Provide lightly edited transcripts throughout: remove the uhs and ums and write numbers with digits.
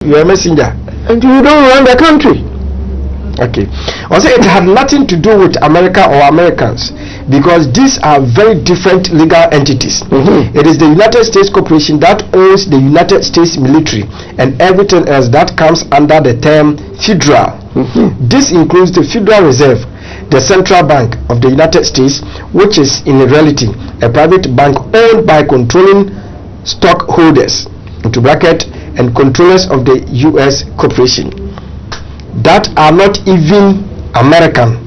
You're a messenger. And you don't run the country. Okay. Also, it had nothing to do with America or Americans because these are very different legal entities. It is the United States Corporation that owns the United States military and everything else that comes under the term federal. This includes the Federal Reserve, the Central Bank of the United States, which is in reality a private bank owned by controlling stockholders, into bracket, and controllers of the U.S. corporation that are not even American.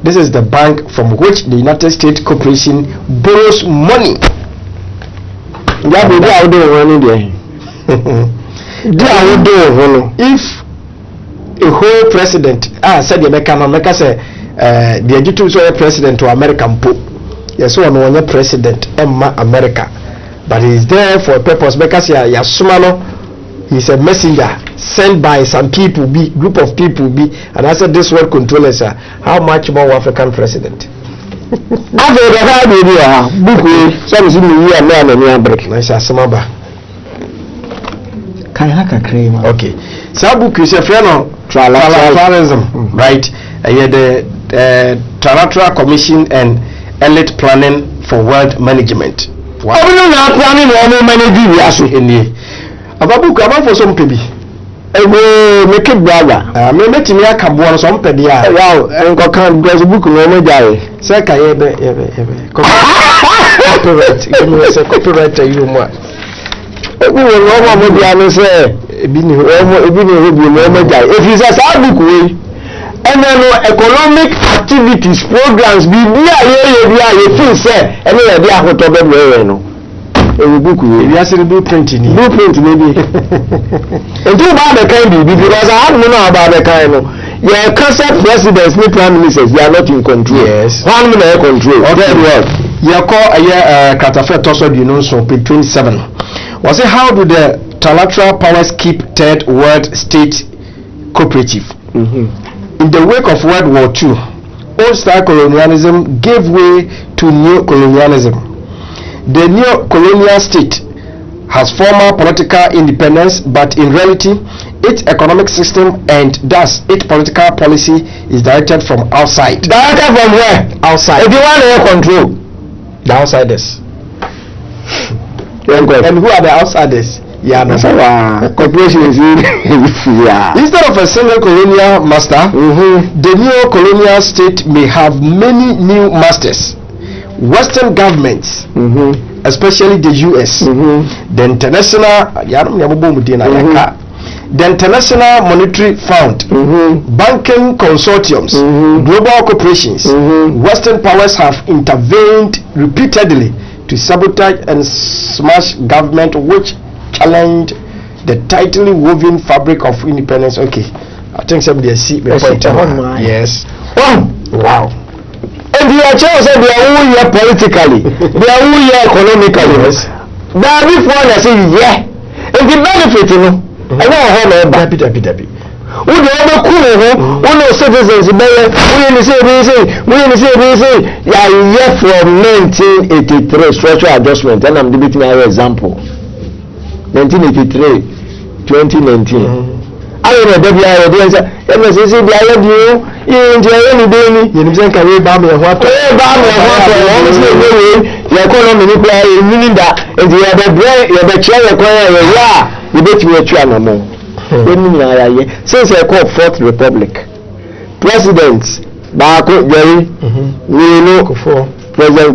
This is the bank from which the United States corporation borrows money. If a whole president said the America say the Egyptian president to American Pope, yes, one president America, but he is there for a purpose because he's a messenger sent by some people, group of people, and I said this word controllers are how much more African president. Okay, so book is a friend of trilateralism, right? The Trilateral Commission and Elite Planning for World Management. Wow. Ababu kama for some people. Make it brother. Me met me aka bo so mpede a. Wow, enko kan because book no mo jare. Say ka yebe. Copyright. Give me say copyright you mo. Ebi wo no mo dia no say ebi ni mo jare. If you say sa book we and then economic activities programs be you feel say any e be akoto be we no. Book we are seeing blueprint maybe. And do about the kind because I don't know about the kind. Your concept presidents, new prime ministers, they are not in control. Yes. One minute control. Okay, well. You call a year Cartafet also you know so page 27. Was it how do the trilateral powers keep third world state cooperative? In the wake of World War II, old style colonialism gave way to new colonialism. The neo-colonial state has formal political independence, but in reality, its economic system and thus its political policy is directed from outside. Directed from where? Outside. If you want to control, the outsiders. And who are the outsiders? Corporations. Instead of a single colonial master, the neo-colonial state may have many new masters. Western governments, especially the US, the International Monetary Fund, banking consortiums, global corporations, Western powers have intervened repeatedly to sabotage and smash government which challenged the tightly woven fabric of independence. Okay, I think somebody has seen me. Yes. Wow. And the actual said they are all here politically, they are all here economically. Yes. But before they say yeah, and the benefit you know, I know how they happy. Who the other cool who no citizens we say yeah from 1983 structural adjustment and I'm debating my example. 1983, 2019. I don't know that since I call Fourth Republic, presidents Bako Jerry, President Kufuor, President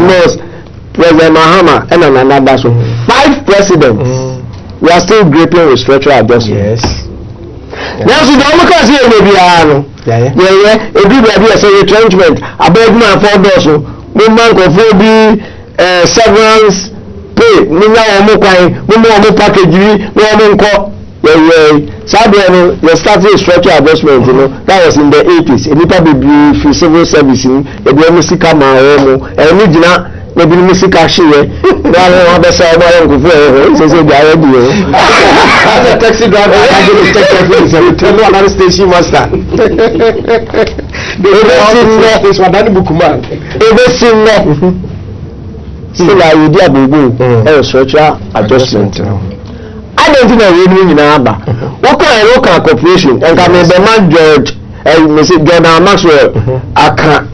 Moss, President Mahama, and another so 5 presidents. We are still gripping with structural adjustment. Yes. Now, so don't look at it, maybe a retrenchment. A beg man for those women of severance pay. No package. We started structural adjustment. You know that was in the 80s. And it will be civil service. It will be come and maybe music actually have a say about go for say they are ready as a taxi driver I go to take taxi tell no another station master is what that book man still I will be a structural adjustment. I don't think I will in Abba. What kind of local corporation? And come the man George and Mr. Jordan Maxwell. I can't.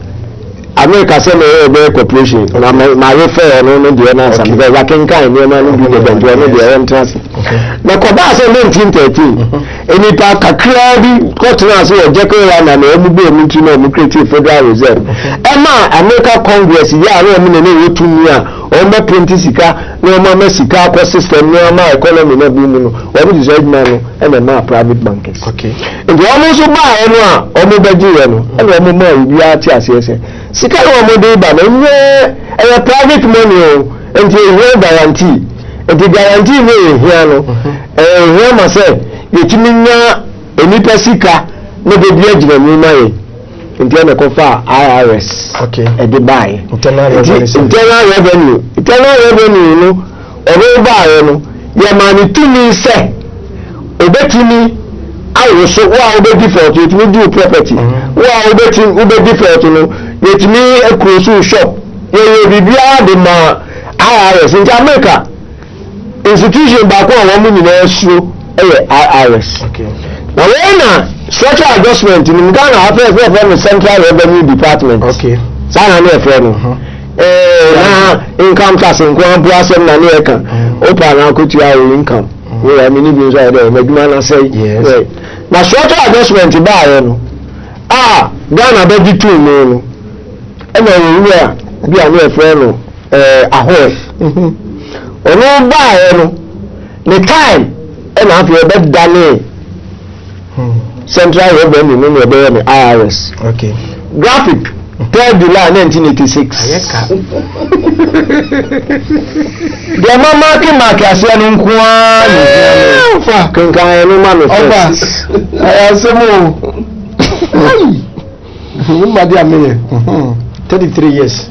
America send a corporation. My refer no the answer because I can kind of do the event to the entrance. The Kobasa 1913. And it a crowdy cotton say a Jekyll and a creative federal reserve. Emma America Congress, yeah, I mean, to me, on the 20 sika, no more sika system, no more economy, no boom, or is red man and a more private bankers. Okay. And you almost buy anyone, or Mobile and one more, you are TSS. Sika no more but a private money and a guarantee. And the guarantee me here, here must say, you mean a nipa sika, no be the money. Internal cofa IRS. Okay. A Dubai. Internal revenue. Internal revenue, no. Over no. Your money to me say. Obetini. I will so wow be default. It will do property. Wow obetini ube default no. Yet me a cruise shop. You will be the IRS in America. Institution back on 1 million show. IRS. Okay. Now when structural adjustment in Ghana happens from the Central Revenue Department. Okay. Sana ne friend. Income tax in Kwampu asem na ne kan. Open na kutu ya income. We are many bills are there. Meduma na say. Yes. Na structural adjustment ba ye no. Ghana be di tu no. E na we ya bi a ne friend no ahoy. Ono ba ye no. The time e na afi e be dane. Central Revenue no be IRS. Okay. Graphic 3rd July 1986. The mama ke makase no nkoa ni fa kankan no ma no first. Ayasemo. Madi ameye. 33 years.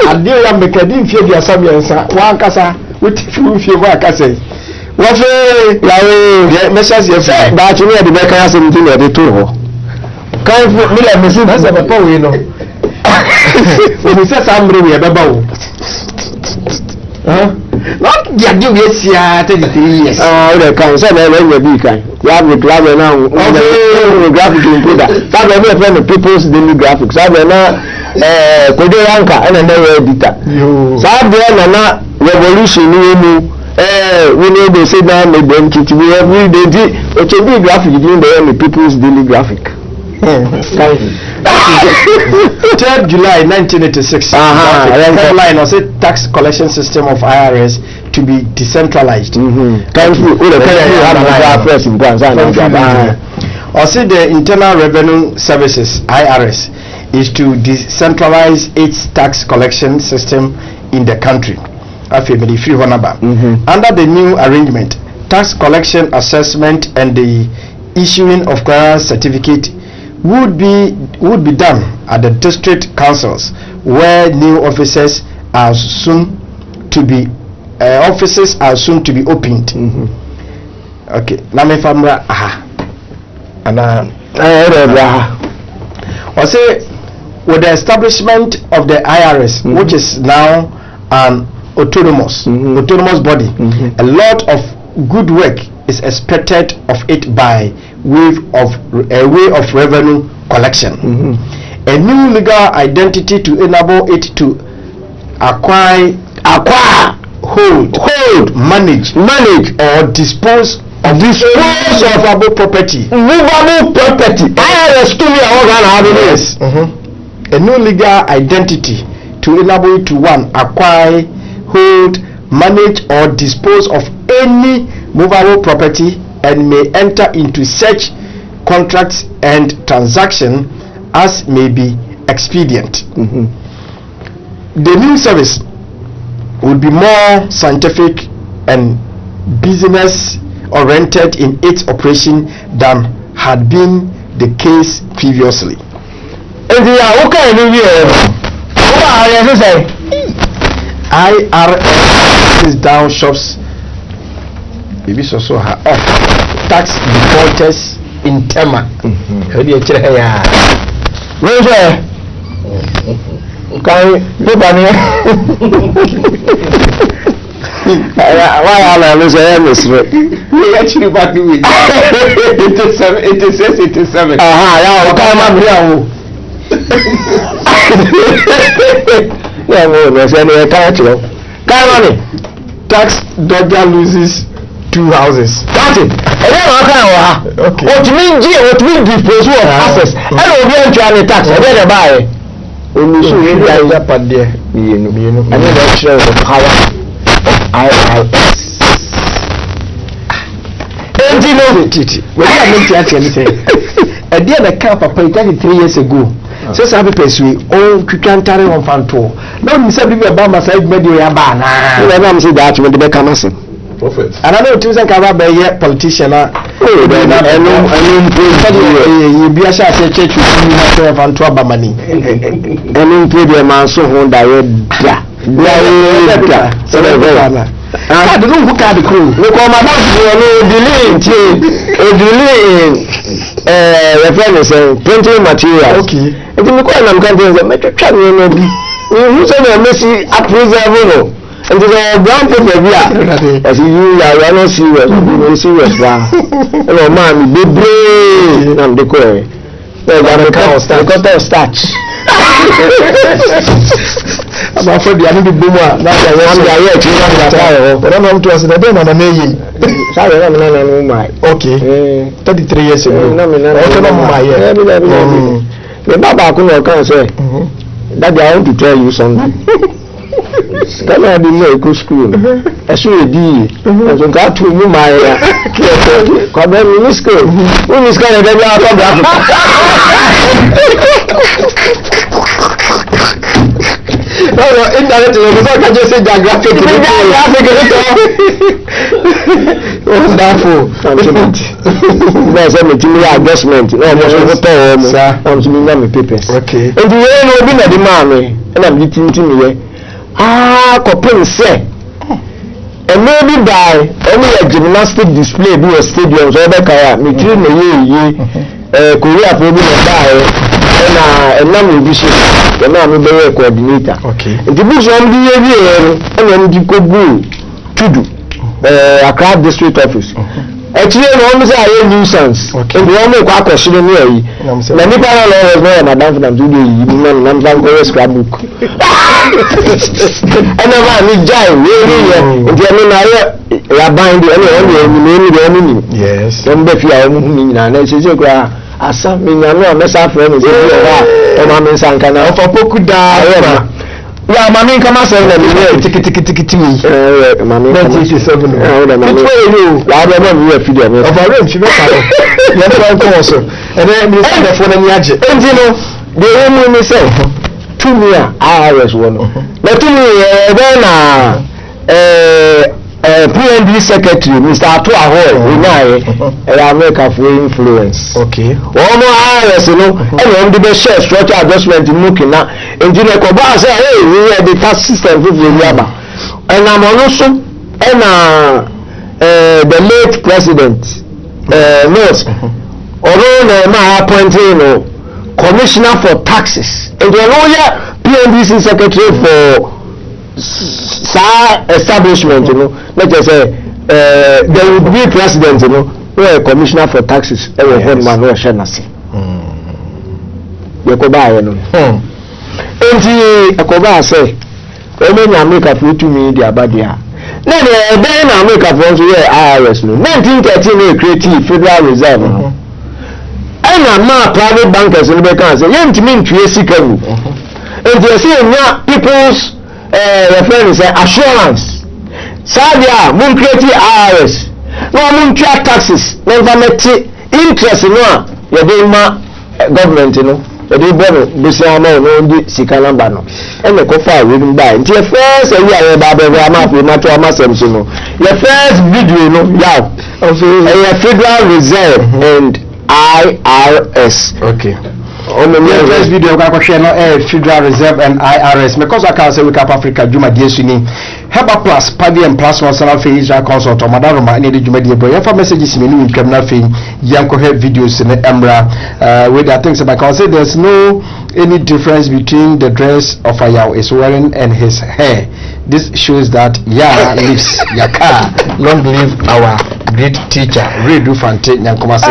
Ade ya mekadi mfie dia sabiansa wa nkasa wetin mfie wa akase. What say, measures your friend, but you know the back has something that they told her. Can't me like me see that's a papa we know. When you say somebody we have about. Not get you yes, yeah, 33 years. The council will be kind. You have the club now. Okay, graphic input that. That will be a people's daily graphics. I will not Kodoranka and another editor. Sabia revolution. We know they say that they don't keep me every day. It will be graphic doing the people's daily graphic. 3rd July 1986. The line was a tax collection system of IRS to be decentralized. Or say the Internal Revenue Services (IRS) is to decentralize its tax collection system in the country. Under the new arrangement, tax collection, assessment, and the issuing of clearance certificate would be done at the district councils, where new offices are soon to be opened. Okay, now me famra or say with the establishment of the IRS, which is now an autonomous body, a lot of good work is expected of it by way of revenue collection. A new legal identity to enable it to acquire, hold, manage, or dispose of movable property. IRS to me, yes. A new legal identity to enable it to acquire, hold, manage, or dispose of any movable property, and may enter into such contracts and transactions as may be expedient. The new service would be more scientific and business oriented in its operation than had been the case previously. IRS is down shops. Maybe so off tax defaulters in Tema. Can paper ni. Why are you saying this? We actually back with 87. Yeah, okay, man. Yeah, no, I can't. Tax dodger loses 2 houses. That's it. And then okay. What mean dispose of assets? I don't want to any tax. I better buy. Only so you guys up at there. And then the share of power of IRS. And you know it. When I meant to actually say, a dear the car papa 3 years ago. So some people say, oh, you can't carry on fanto. No, you said people about my side, maybe we are bana. I'm saying that when the back comes in. Prophet. And I know two things about by a politician. Oh, you be a church with you have fanto about money. And in the man so on that. I don't know who can be cool. Look on my house, reference printing materials. Okay. And you call them countries that make a channel. You say a messy appraisal. And the brown paper here. As you are not serious. You serious. Hello, man, be brave. I'm the core. The cutter of starch. I'm afraid the other boomer. That's why I'm but I'm not to us. I don't know the name. Sorry, I'm not okay. 33 years ago. The Baba couldn't say that they want to tell you something. Can I be more good school? I should be. As you got to you, my come in school. When is going to be out of no, indirectly, because I can just say geographic. Wonderful. There's a material adjustment. No, I'm to me papers. Okay. And the way no be the man, and I'm getting to me. Copin say. And maybe by only a gymnastic display be a stadium, so the car, me train ye, Korea problem and now will be shit. And now I'm a coordinator. Okay. And the books on the and then you could go to do Accra district office. Actually, no one say I nuisance. And the one who got question here. Many people are there, madam, for them to do the scrapbook. And I'm a guy, really, and the other bind the only yes. Don't be fear, and I say, as something I know, mess up friends, and I'm in San Cana for Pokuda. Yeah, mammy, come and say that you ticket to me. Mammy, 97. You rather than you a feeder of a room. She knows how. That's why I'm also. And then you say the phone and yadge. And you know, the woman may say, to me, IRS one. But to me, then, PND Secretary, Mr. Atua Hall, America for influence. Okay. One more IRS, you know, and on the share structure adjustment in Mukina. Engineer Koba say, hey, we have the tax system with the Yaba. And I'm also, and the late president, knows, although my appointing, commissioner for taxes, and the lawyer, PNDC secretary for establishment, you know, let us say, there will be president, you know, where commissioner for taxes, every one man will share nothing. You go buy, you know. Akoba say, when America for 2 million about there. Then America for IRS, 1913 creative Federal Reserve. And I'm private bankers in the country. You to mean to secret. And they say people's reference assurance. Sadia, moon creative IRS. No moon track taxes. Never met interest in your government, you know. The brother, this year, no, the Sikalambano, and the Kofa will buy. Your first year, Baba, your first video, no, yeah, of a Federal Reserve and IRS. Okay. the first video we share no Federal Reserve and IRS because I can say we cap Africa Juma Diesuni Heba Plus Padi and Plus one sana fe Israel consult or Madaroma any the Juma Diebro ya messages me no income na fe yanko head videos in Emra with the things about can say there's no any difference between the dress of Ayao is wearing and his hair. This shows that Ya lives Yaka long live our great teacher Redu Fante Nyankoma say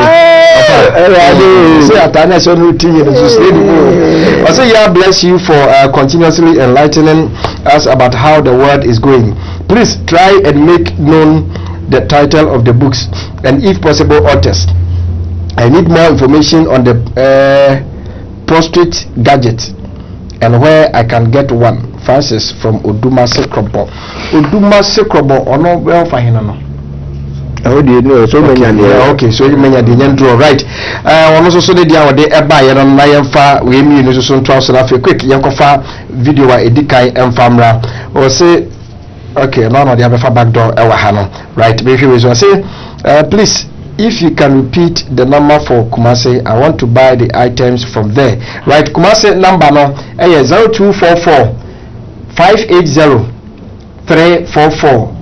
Atana so no tea I say Ya bless you for continuously enlightening us about how the world is going. Please try and make known the title of the books and if possible authors. I need more information on the prostate gadget and where I can get one. Francis from Oduma Sekrobo. Oduma Sekrobo ono well for him no. Oh dear no so many okay so you many the draw right. Ono so dey dia wode eba ye no na yemfa we mi no so nto so na fe quick yankofa video wa edikai emfamra. O say okay no dey abefa back door e wa ha no right be we so say please if you can repeat the number for Kumasi, I want to buy the items from there. Right, Kumasi number no 0244 580 344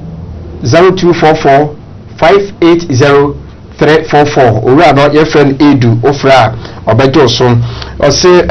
0244 580 344. Ora no your friend Edu Ofra Obejo son. Or say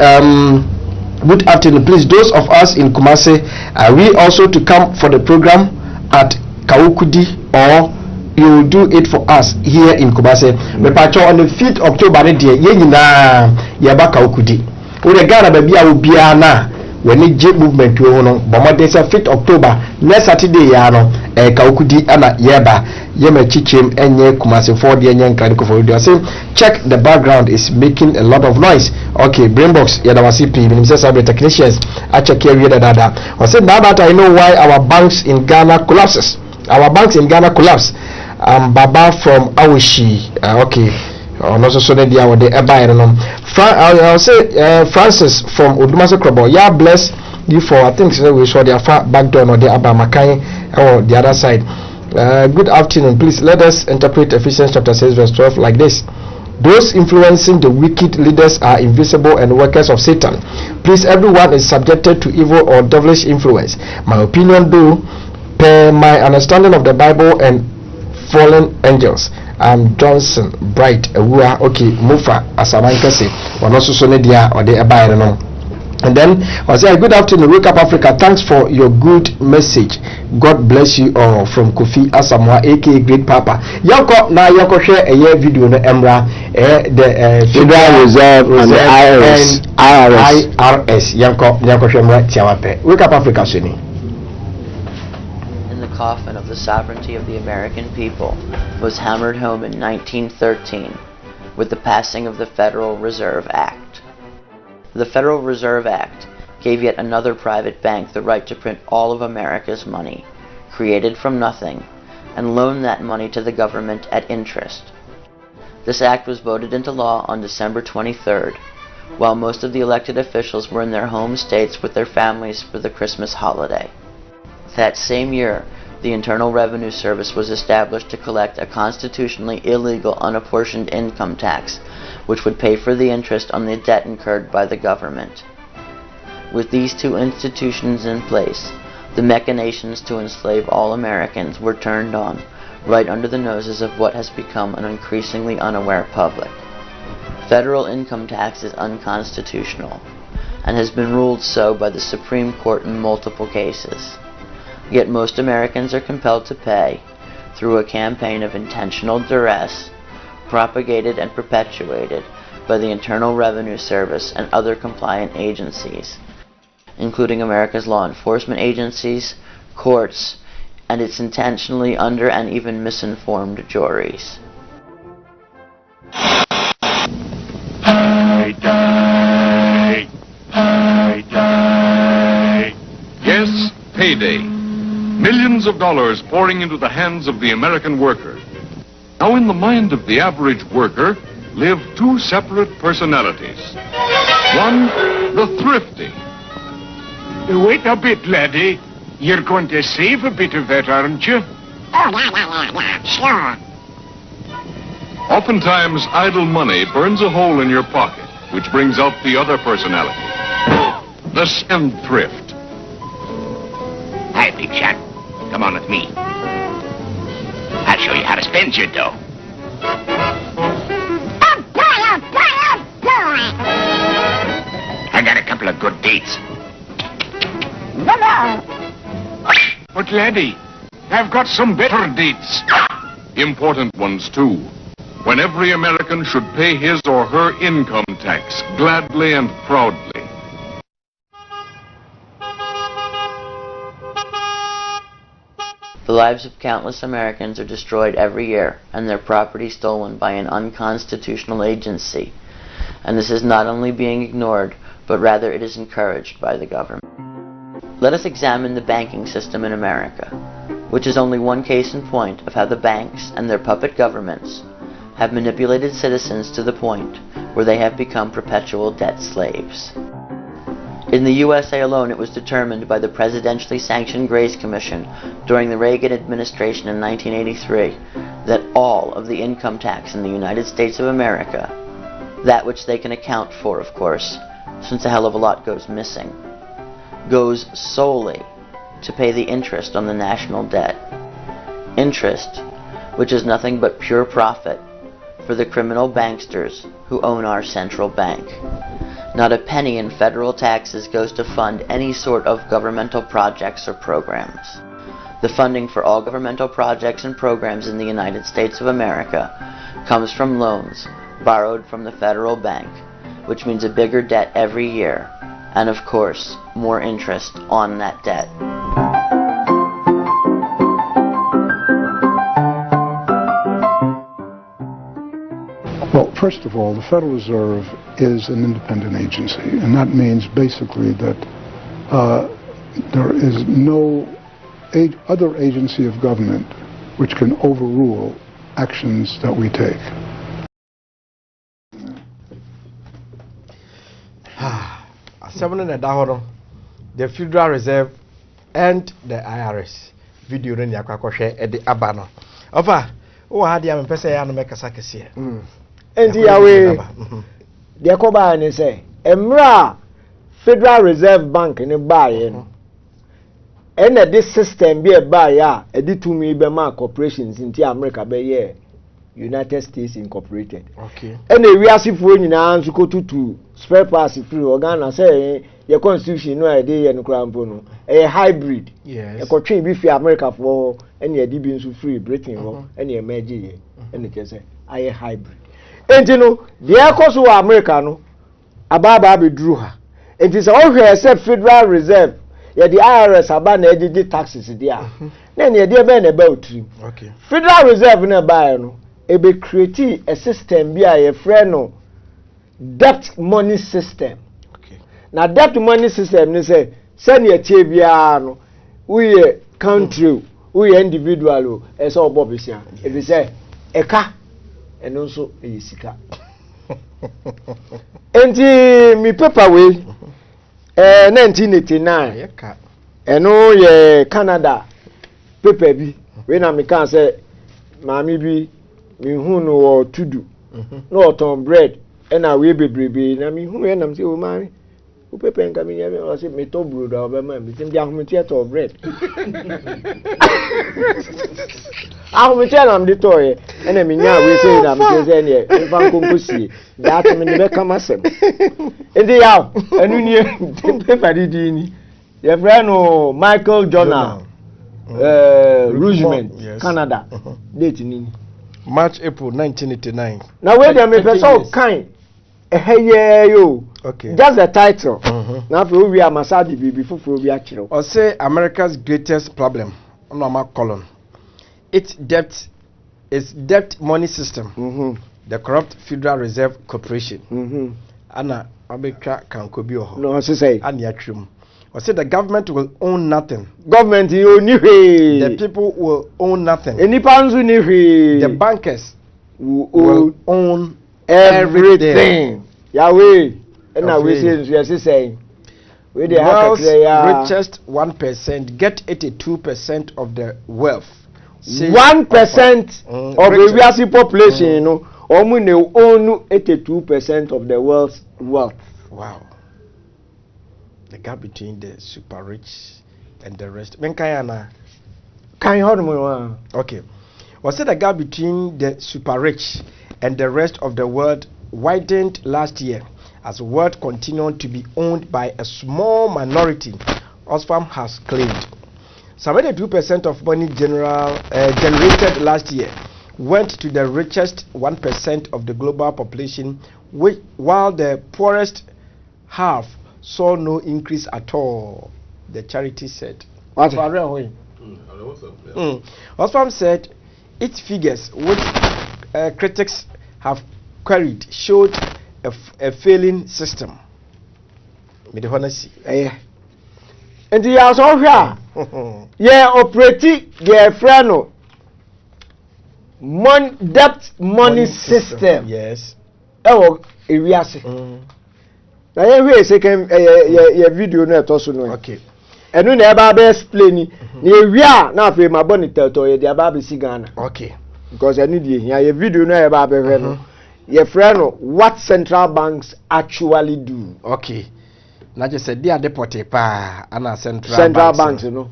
good afternoon. Please, those of us in Kumasi, are we also to come for the program at Kawukudi or you will do it for us here in Kumasi? Me pacho on the 5th October ne die ye nyina ye ba Kawukudi. O de Ghana ba bia obia na when the J movement we no bomo dey say 5th October next Saturday ya no Kawukudi ana yeba ye ma chichem enye Kumasi for the enye nkan ko for the say check the background is making a lot of noise. Okay, brainbox ya da wasipi we say cyber technicians a check here dada. I say now that I know why our banks in Ghana collapses. Our banks in Ghana collapse. Baba from Awishi. Okay. Also so that dia wode eba no. I'll say Francis from Odumase Krobo. Yeah, bless you for I think we saw their back door or the Aba Makai or the other side. Good afternoon. Please let us interpret Ephesians chapter 6 verse 12 like this. Those influencing the wicked leaders are invisible and workers of Satan. Please, everyone is subjected to evil or devilish influence. My opinion though, per my understanding of the Bible and fallen angels, Johnson Bright okay Mufa Asamankase one also so dia or the abayre no. And then I say good afternoon, Wake Up Africa, thanks for your good message, God bless you all, from Kofi Asamoah aka Great Papa. Yanko na yanko share a year video no Emra the Federal Reserve and the IRS yanko share mra tiawape. Wake Up Africa sini. Coffin of the sovereignty of the American people was hammered home in 1913 with the passing of the Federal Reserve Act. The Federal Reserve Act gave yet another private bank the right to print all of America's money, created from nothing, and loan that money to the government at interest. This act was voted into law on December 23rd, while most of the elected officials were in their home states with their families for the Christmas holiday. That same year, the Internal Revenue Service was established to collect a constitutionally illegal unapportioned income tax, which would pay for the interest on the debt incurred by the government. With these two institutions in place, the machinations to enslave all Americans were turned on, right under the noses of what has become an increasingly unaware public. Federal income tax is unconstitutional, and has been ruled so by the Supreme Court in multiple cases. Yet most Americans are compelled to pay through a campaign of intentional duress, propagated and perpetuated by the Internal Revenue Service and other compliant agencies, including America's law enforcement agencies, courts, and its intentionally under and even misinformed juries. Payday! Payday! Yes, payday. Millions of dollars pouring into the hands of the American worker. Now in the mind of the average worker live two separate personalities. One, the thrifty. Wait a bit, laddie. You're going to save a bit of that, aren't you? Oh, yeah, sure. Oftentimes idle money burns a hole in your pocket, which brings out the other personality, the spendthrift. Hi, big shot. Come on with me. I'll show you how to spend your dough. Oh boy, oh boy, oh boy. I got a couple of good dates. But, laddie, I've got some better dates. Important ones, too. When every American should pay his or her income tax gladly and proudly. The lives of countless Americans are destroyed every year and their property stolen by an unconstitutional agency. And this is not only being ignored, but rather it is encouraged by the government. Let us examine the banking system in America, which is only one case in point of how the banks and their puppet governments have manipulated citizens to the point where they have become perpetual debt slaves. In the USA alone, it was determined by the presidentially sanctioned Grace Commission during the Reagan administration in 1983 that all of the income tax in the United States of America, that which they can account for, of course, since a hell of a lot goes missing, goes solely to pay the interest on the national debt. Interest, which is nothing but pure profit for the criminal banksters who own our central bank. Not a penny in federal taxes goes to fund any sort of governmental projects or programs. The funding for all governmental projects and programs in the United States of America comes from loans borrowed from the federal bank, which means a bigger debt every year, and of course, more interest on that debt. Well, first of all, the Federal Reserve is an independent agency, and that means basically that there is no other agency of government which can overrule actions that we take. The Federal Reserve and the IRS video ni akwakoshe e de abano ofa o ha dia mpese ya no mekasa kese enti yawe de ko ba ni say emra Federal Reserve Bank ni baaye no ene this system bi e baaye a edi tumi be ma corporations nti America be ye United States Incorporated. Okay. Ene wiasifo nyina nso ko tutu spare parts free organ say your constitution no idea no krampo no a hybrid. Yes. E ko twen bi fi America for ene edi bi nso free Britain ho ene emerge ye ene ke say aye hybrid. Enti no de ekoso wa America no ababa be duru ha. Enti say o hwe say Federal Reserve ye the IRS aba na edi taxes dia. Na ene de be na ba otri. Okay. Federal Reserve na ba no ebe create a system bi a ye frɛ no debt money system. Okay. Na debt money system ni say send ye tie bia no we country we individual e so obo bisia e be say eka eno so e sika enti mi paper we 1989 yeka eno ye Canada paper bi we na me kan say maami bi mi hu no wo tudu no ton bread ena we bebrebe na mi hu na me say o maami o pepe nka mi nyame o say me to bread o be ma mi tim dia hu tie to bread ahu tie na me to ye ena mi nya we say na me say ne e fa nkonkosie da to me be kama sem ndi ya enu ni paper di ni ye friend no Michael Journal Rougemont, yes. Canada. Date ni March April 1989. now wait a minute so kind hey yo Okay. just the title now for we are masadi before we are chiro Or say America's greatest problem normal column. Its debt is debt money system. The corrupt Federal Reserve Corporation. Ana abeka kanko bi oho. no so say Ani atwem. Or say the government will own nothing. government you ni hwe The people will own nothing. enipa nzu ni hwe The bankers will own everything Yahweh and now we Okay. say you say we dey world's have ya richest 1% get 82% of the wealth. Say 1% of the richest. Wiasi population, you know, omu ne own 82% of the world's wealth. Wow. The gap between the super rich and the rest. Menkayana. Can you hold me? Okay. Was it the gap between the super rich and the rest of the world widened last year as the world continued to be owned by a small minority, Oxfam has claimed. 72% of money generated last year went to the richest 1% of the global population, while the poorest half saw no increase at all, the charity said. Oxfam said its figures, which critics have queried, showed a failing system. And the house of here, yeah, operating their friend, debt money system. Yes. Oh, area. Now, every second, video net also no. Okay. And when the explaining, we are now pay my bonnet to the Ababi Sigana. Okay. Because I need you here. Video no about your friend, what central banks actually do. Okay. Now just said they are deported pa and central banks, you know.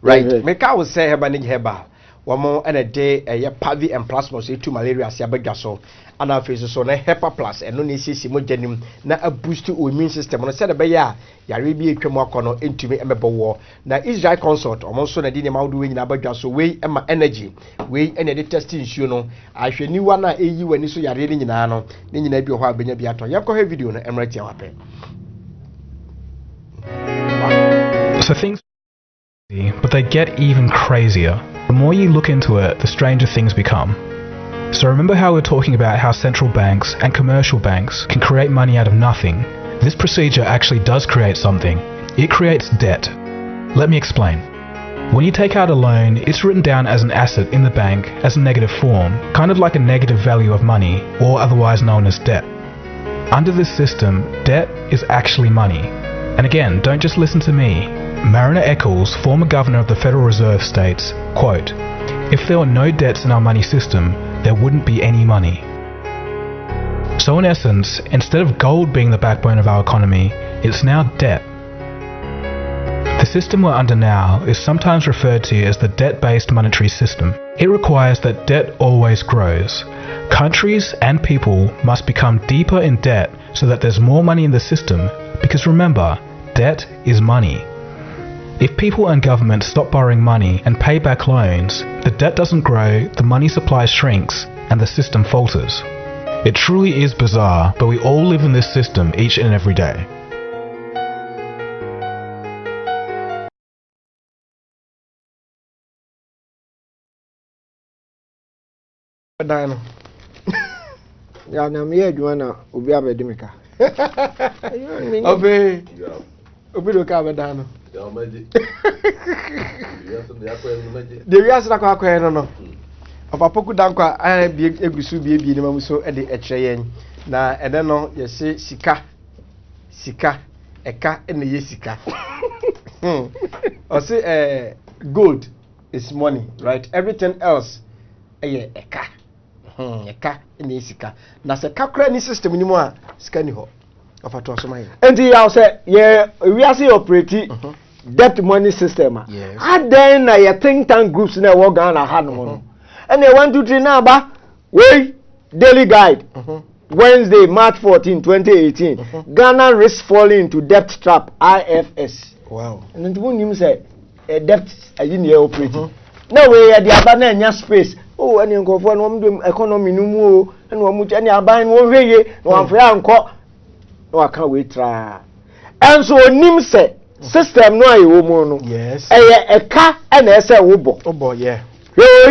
Right. Make I will say Hebani Heba. One more and a day a pavi and plasma say to malaria siabajaso. And our faces on a HEPA plus and no need simogenim na a boost to immune system. On said a beya Yaribi Kemokono into me and war. Now Israel consort almost on a dinner out doing abajaso way and my energy. Way and the testing you know. I should knew one a you when you saw your reading in ano. Then you know you have been a biato. You have got a video and I'm right here. So things, but they get even crazier. The more you look into it, the stranger things become. So remember how we're talking about how central banks and commercial banks can create money out of nothing? This procedure actually does create something. It creates debt. Let me explain. When you take out a loan, it's written down as an asset in the bank as a negative form, kind of like a negative value of money, or otherwise known as debt. Under this system, debt is actually money. And again, don't just listen to me. Mariner Eccles, former governor of the Federal Reserve, states, quote, "If there were no debts in our money system, there wouldn't be any money." So in essence, instead of gold being the backbone of our economy, it's now debt. The system we're under now is sometimes referred to as the debt-based monetary system. It requires that debt always grows. Countries and people must become deeper in debt so that there's more money in the system, because remember, debt is money. If people and governments stop borrowing money and pay back loans, the debt doesn't grow, the money supply shrinks, and the system falters. It truly is bizarre, but we all live in this system each and every day. Yeah, I'm here. Do wanna be a bedimika? Obe. Obe do ka bedano. The reason I can't no. Of a poku dankwa I be egusu be ni mamuso e de ekyereye na e de no ye se sika eka e na ye sika. O say gold is money, right? Everything else eka. Eka e na sika. Na se kakra ni system ni mo a sika ni ho. Of a to so mai. Enti ya say we are say operate debt money system. Yes. How then na your think tank groups na work on a hand no. And they 1 2 3 now ba we daily guide. Wednesday, March 14, 2018. Ghana risks falling into debt trap, IFS. Wow. And then when you say debt in the operating. No way at the abandoned space. Oh, and you go for an economy no more, and one much any abandon one way, no one for uncle. No, I can't wait. And so Nim said, system no, I woman. Yes. A car and a say, oh boy, yeah.